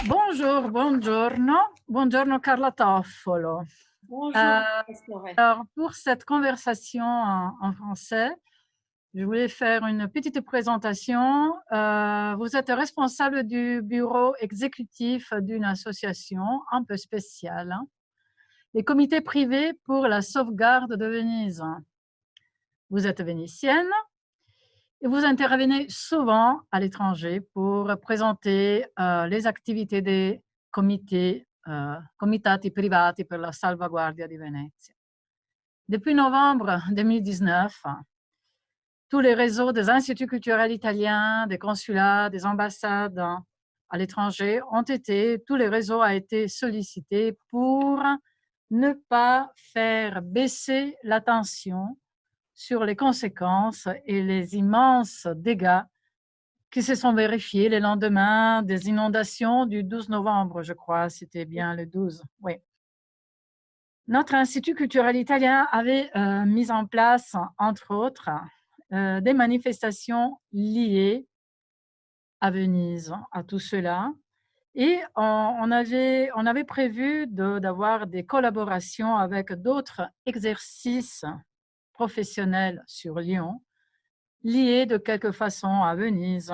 Bonjour, buongiorno. Buongiorno Carla Toffolo. Bonjour, Euh, Estoré. alors, pour cette conversation en français, je voulais faire une petite présentation. Vous êtes responsable du bureau exécutif d'une association un peu spéciale, hein, les comités privés pour la sauvegarde de Venise. Vous êtes vénitienne et vous intervenez souvent à l'étranger pour présenter les activités des comités, comitati privati per la salvaguardia di Venezia. Depuis novembre 2019, tous les réseaux des instituts culturels italiens, des consulats, des ambassades à l'étranger tous les réseaux ont été sollicités pour ne pas faire baisser l'attention sur les conséquences et les immenses dégâts qui se sont vérifiés le lendemain des inondations du 12 novembre, je crois, c'était bien le 12, oui. Notre Institut culturel italien avait mis en place, entre autres, des manifestations liées à Venise, à tout cela. Et on avait prévu d'avoir des collaborations avec d'autres exercices professionnels sur Lyon, liés de quelque façon à Venise.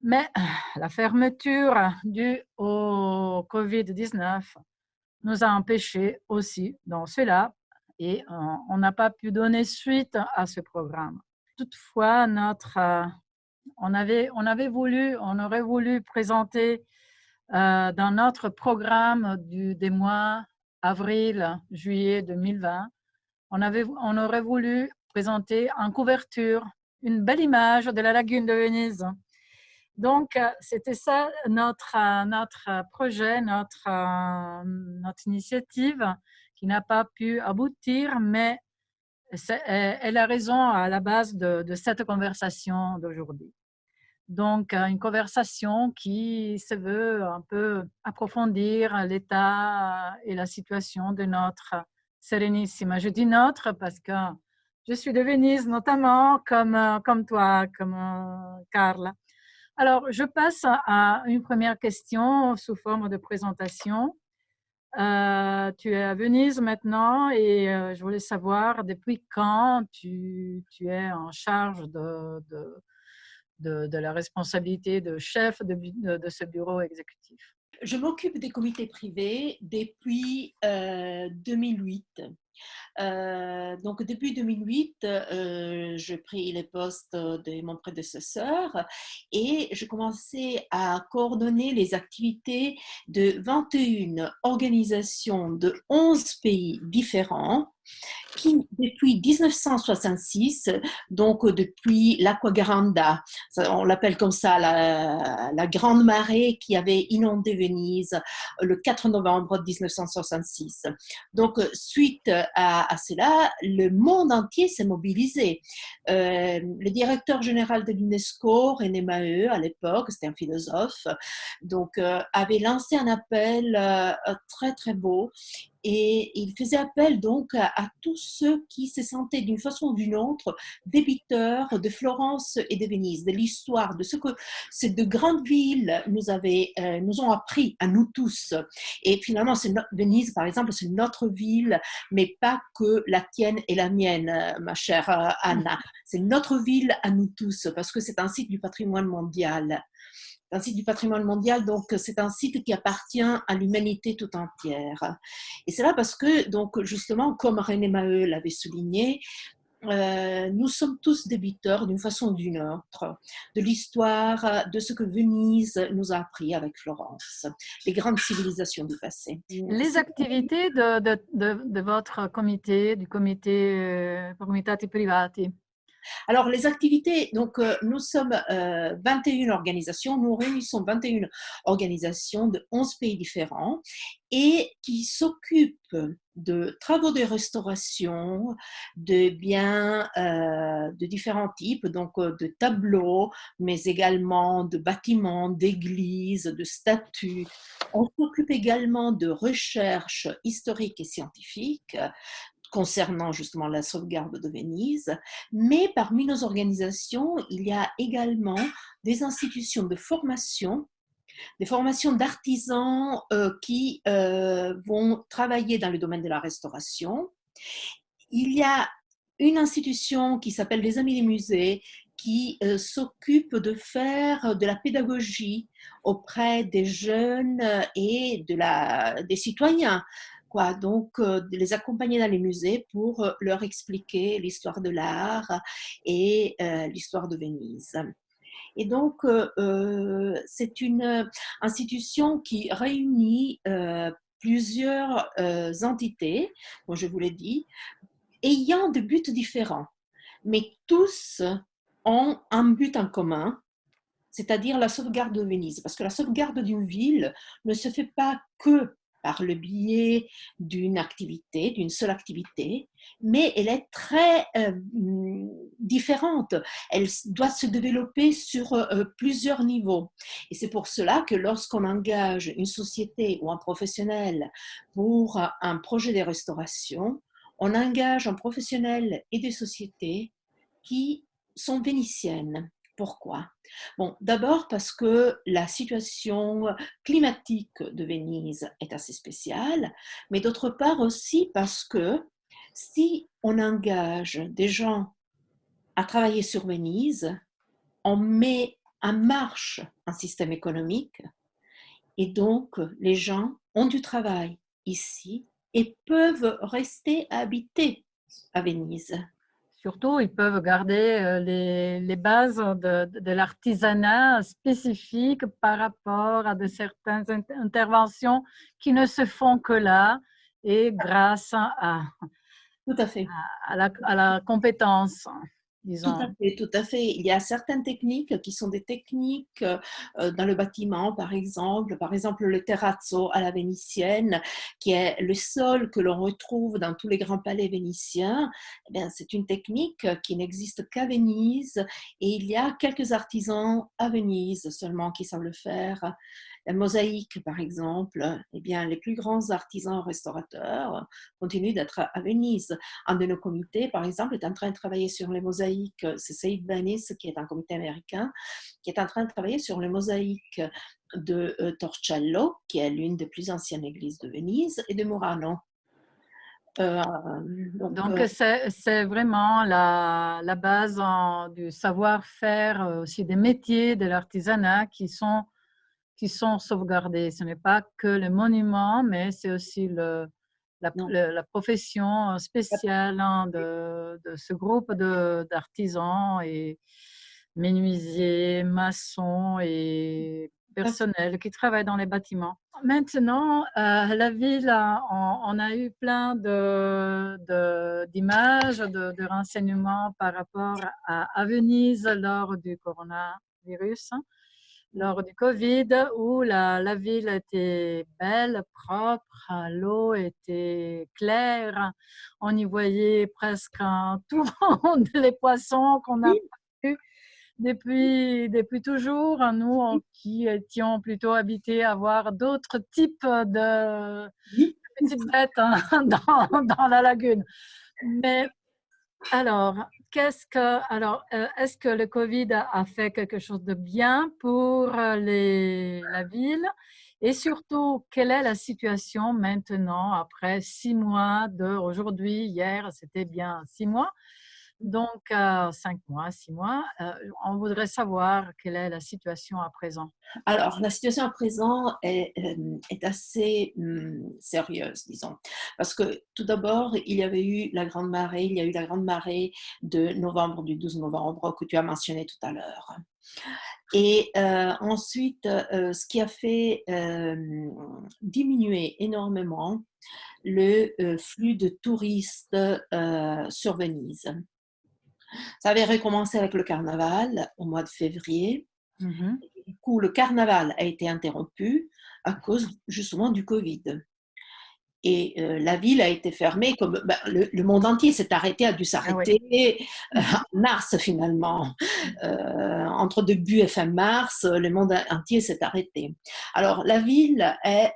Mais la fermeture due au Covid-19 nous a empêchés aussi dans cela et on n'a pas pu donner suite à ce programme. Toutefois, on aurait voulu présenter dans notre programme des mois avril, juillet 2020, on aurait voulu présenter en couverture une belle image de la lagune de Venise. Donc, c'était ça notre projet, notre initiative qui n'a pas pu aboutir, mais elle a raison à la base de cette conversation d'aujourd'hui. Donc, une conversation qui se veut un peu approfondir l'état et la situation de notre Sérénissima. Je dis notre parce que je suis de Venise notamment, comme toi, comme Carla. Alors, je passe à une première question sous forme de présentation. Tu es à Venise maintenant et je voulais savoir depuis quand tu es en charge de la responsabilité de chef de ce bureau exécutif. Je m'occupe des comités privés depuis 2008. Donc depuis 2008, j'ai pris les postes de mon prédécesseur et je commençais à coordonner les activités de 21 organisations de 11 pays différents qui, depuis 1966, donc depuis l'Acqua on l'appelle comme ça, la grande marée qui avait inondé Venise le 4 novembre 1966. Donc, suite à cela, le monde entier s'est mobilisé. Le directeur général de l'UNESCO, René Maheu, à l'époque, c'était un philosophe, donc avait lancé un appel très très beau. Et il faisait appel donc à tous ceux qui se sentaient d'une façon ou d'une autre débiteurs de Florence et de Venise, de l'histoire, de ce que ces deux grandes villes nous ont appris à nous tous. Et finalement, Venise, par exemple, c'est notre ville, mais pas que la tienne et la mienne, ma chère Anna. C'est notre ville à nous tous, parce que c'est un site du patrimoine mondial. Un site du patrimoine mondial, donc c'est un site qui appartient à l'humanité tout entière. Et c'est là parce que, donc justement, comme René Maheu l'avait souligné, nous sommes tous débiteurs d'une façon ou d'une autre de l'histoire, de ce que Venise nous a appris avec Florence, les grandes civilisations du passé. Les activités de votre comité, du comité Comitati Privati. Alors, les activités, donc nous sommes 21 organisations, nous réunissons 21 organisations de 11 pays différents et qui s'occupent de travaux de restauration, de biens de différents types, donc de tableaux, mais également de bâtiments, d'églises, de statues. On s'occupe également de recherches historiques et scientifiques concernant justement la sauvegarde de Venise, mais parmi nos organisations, il y a également des institutions de formation des formations d'artisans qui vont travailler dans le domaine de la restauration. Il y a une institution qui s'appelle les Amis des musées qui s'occupe de faire de la pédagogie auprès des jeunes et des citoyens. Quoi. Donc, de les accompagner dans les musées pour leur expliquer l'histoire de l'art et l'histoire de Venise. Et donc, c'est une institution qui réunit plusieurs entités, comme je vous l'ai dit, ayant des buts différents, mais tous ont un but en commun, c'est-à-dire la sauvegarde de Venise. Parce que la sauvegarde d'une ville ne se fait pas que par le biais d'une activité, d'une seule activité, mais elle est très différente. Elle doit se développer sur plusieurs niveaux. Et c'est pour cela que lorsqu'on engage une société ou un professionnel pour un projet de restauration, on engage un professionnel et des sociétés qui sont vénitiennes. Pourquoi? Bon, d'abord parce que la situation climatique de Venise est assez spéciale, mais d'autre part aussi parce que si on engage des gens à travailler sur Venise, on met en marche un système économique et donc les gens ont du travail ici et peuvent rester habiter à Venise. Surtout, ils peuvent garder les bases de l'artisanat spécifique par rapport à de certaines interventions qui ne se font que là et grâce Tout à fait. à la compétence, Tout à disons. fait, tout à fait. Il y a certaines techniques qui sont des techniques dans le bâtiment, par exemple le terrazzo à la vénitienne, qui est le sol que l'on retrouve dans tous les grands palais vénitiens. Eh bien, c'est une technique qui n'existe qu'à Venise et il y a quelques artisans à Venise seulement qui savent le faire. La mosaïque, par exemple, eh bien, les plus grands artisans restaurateurs continuent d'être à Venise. Un de nos comités, par exemple, est en train de travailler sur les mosaïques. C'est Save Venice, qui est un comité américain, qui est en train de travailler sur les mosaïques de Torcello, qui est l'une des plus anciennes églises de Venise, et de Murano. Euh, Donc, c'est vraiment la base du savoir-faire, aussi des métiers de l'artisanat qui sont sauvegardés. Ce n'est pas que le monument, mais c'est aussi non, la profession spéciale de ce groupe d'artisans et menuisiers, maçons et personnels qui travaillent dans les bâtiments. Maintenant, la ville, on a eu plein d'images, de renseignements par rapport à Venise lors du coronavirus, lors du Covid, où la ville était belle, propre, l'eau était claire, on y voyait presque tout les poissons qu'on a vus depuis toujours. Nous, qui étions plutôt habités à voir d'autres types de oui. petites bêtes dans la lagune. Mais alors, est-ce que le Covid a fait quelque chose de bien pour la ville? Et surtout, quelle est la situation maintenant, après 6 mois aujourd'hui, hier, c'était bien 6 mois, donc 5 mois, 6 mois. On voudrait savoir quelle est la situation à présent. Alors, la situation à présent est assez sérieuse, disons. Parce que tout d'abord, il y avait eu la grande marée, il y a eu la grande marée de novembre, du 12 novembre, que tu as mentionné tout à l'heure. Et ensuite, ce qui a fait diminuer énormément le flux de touristes sur Venise. Ça avait recommencé avec le carnaval au mois de février. Mhm. Du coup, le carnaval a été interrompu à cause justement du Covid. Et la ville a été fermée, comme le monde entier s'est arrêté, a dû Ah oui. s'arrêter en mars finalement. Entre début et fin mars, le monde entier s'est arrêté. Alors la ville est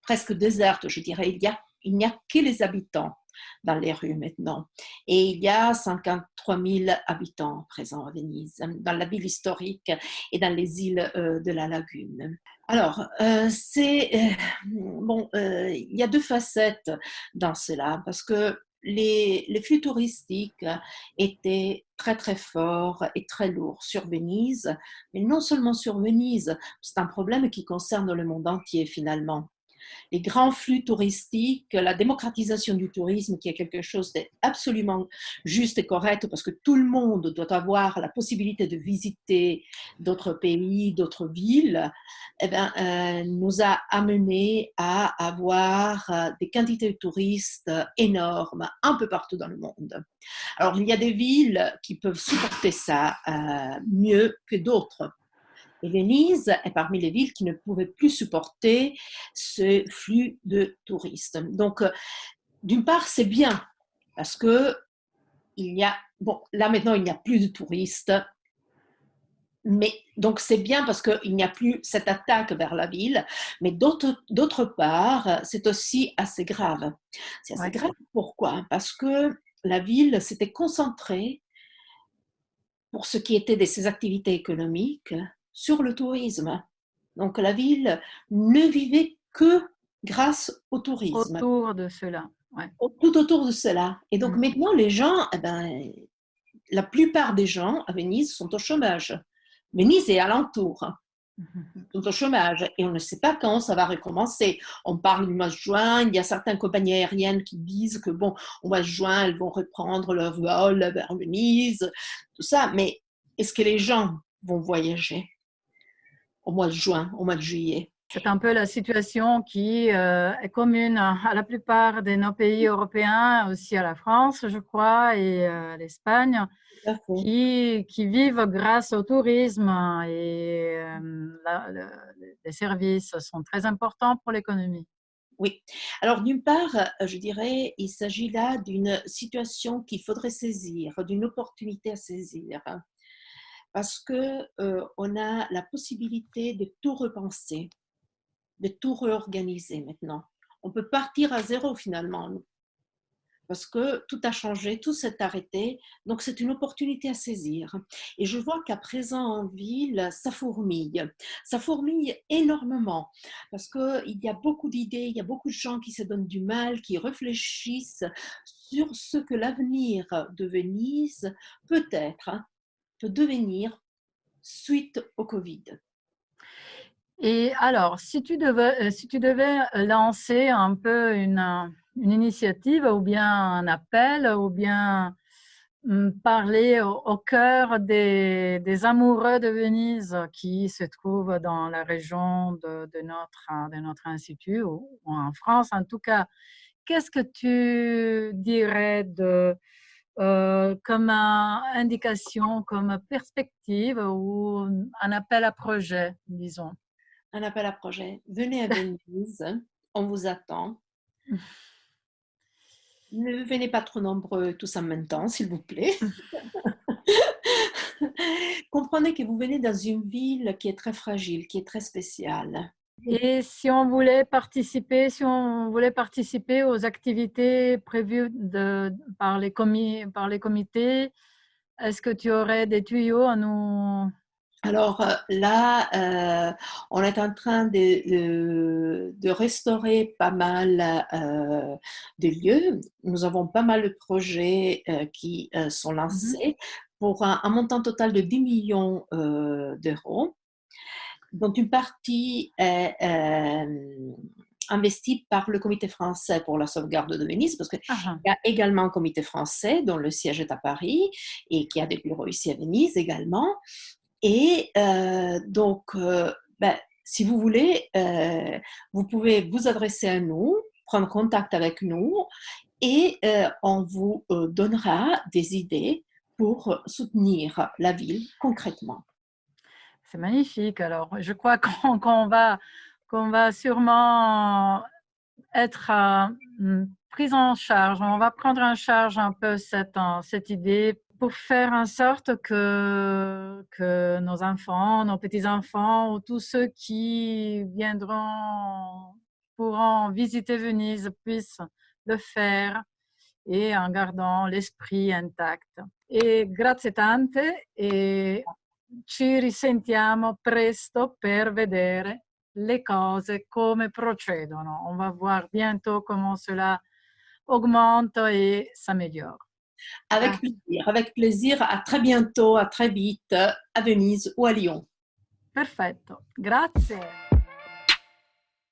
presque déserte, je dirais. Il n'y a que les habitants. dans les rues maintenant. Et il y a 53 000 habitants présents à Venise, dans la ville historique et dans les îles de la lagune. Alors, il y a deux facettes dans cela, parce que les flux touristiques étaient très très forts et très lourds sur Venise, mais non seulement sur Venise, c'est un problème qui concerne le monde entier finalement. Les grands flux touristiques, la démocratisation du tourisme, qui est quelque chose d'absolument juste et correct, parce que tout le monde doit avoir la possibilité de visiter d'autres pays, d'autres villes, nous a amené à avoir des quantités de touristes énormes un peu partout dans le monde. Alors, il y a des villes qui peuvent supporter ça mieux que d'autres. Et Venise est parmi les villes qui ne pouvaient plus supporter ce flux de touristes. Donc, d'une part, c'est bien parce que là maintenant, il n'y a plus de touristes. Mais donc c'est bien parce qu'il n'y a plus cette attaque vers la ville, mais d'autre part, c'est aussi assez grave. C'est assez grave pourquoi? Parce que la ville s'était concentrée pour ce qui était de ses activités économiques sur le tourisme. Donc la ville ne vivait que grâce au tourisme. Autour de cela, ouais. Tout autour de cela. Et donc maintenant, les gens, la plupart des gens à Venise sont au chômage. Venise est alentour, sont au chômage et on ne sait pas quand ça va recommencer. On parle du mois de juin, il y a certaines compagnies aériennes qui disent que bon, au mois de juin, elles vont reprendre leur vol vers Venise, tout ça, mais est-ce que les gens vont voyager au mois de juin, au mois de juillet? C'est un peu la situation qui est commune à la plupart de nos pays européens, aussi à la France, je crois, et à l'Espagne, qui vivent grâce au tourisme et les services sont très importants pour l'économie. Oui. Alors, d'une part, je dirais, il s'agit là d'une situation qu'il faudrait saisir, d'une opportunité à saisir, parce que on a la possibilité de tout repenser, de tout réorganiser maintenant. On peut partir à zéro finalement, parce que tout a changé, tout s'est arrêté, donc c'est une opportunité à saisir. Et je vois qu'à présent en ville, ça fourmille énormément, parce qu'il y a beaucoup d'idées, il y a beaucoup de gens qui se donnent du mal, qui réfléchissent sur ce que l'avenir de Venise peut-être, peut devenir suite au Covid. Et alors, si tu devais lancer un peu une initiative ou bien un appel ou bien parler au cœur des amoureux de Venise qui se trouvent dans la région de notre institut ou en France en tout cas, qu'est-ce que tu dirais comme indication, comme perspective ou un appel à projet, disons? Un appel à projet. Venez à Venise, on vous attend. Ne venez pas trop nombreux tous en même temps, s'il vous plaît. Comprenez que vous venez dans une ville qui est très fragile, qui est très spéciale. Et si on voulait participer aux activités prévues par les comités, est-ce que tu aurais des tuyaux à nous... Alors là, on est en train de restaurer pas mal de lieux. Nous avons pas mal de projets qui sont lancés pour un montant total de 10 millions d'euros, dont une partie est investie par le Comité français pour la sauvegarde de Venise, parce qu'il y a également un comité français dont le siège est à Paris et qui a des bureaux ici à Venise également. Et si vous voulez, vous pouvez vous adresser à nous, prendre contact avec nous et on vous donnera des idées pour soutenir la ville concrètement. C'est magnifique. Alors, je crois qu'on va sûrement être prise en charge. On va prendre en charge un peu cette idée pour faire en sorte que nos enfants, nos petits-enfants ou tous ceux qui pourront visiter Venise puissent le faire et en gardant l'esprit intact. E grazie tante e ci risentiamo presto per vedere les coses, come procedono. On va voir bientôt comment cela augmente et s'améliore. Avec plaisir. À très bientôt, à très vite, à Venise ou à Lyon. Perfetto, grazie.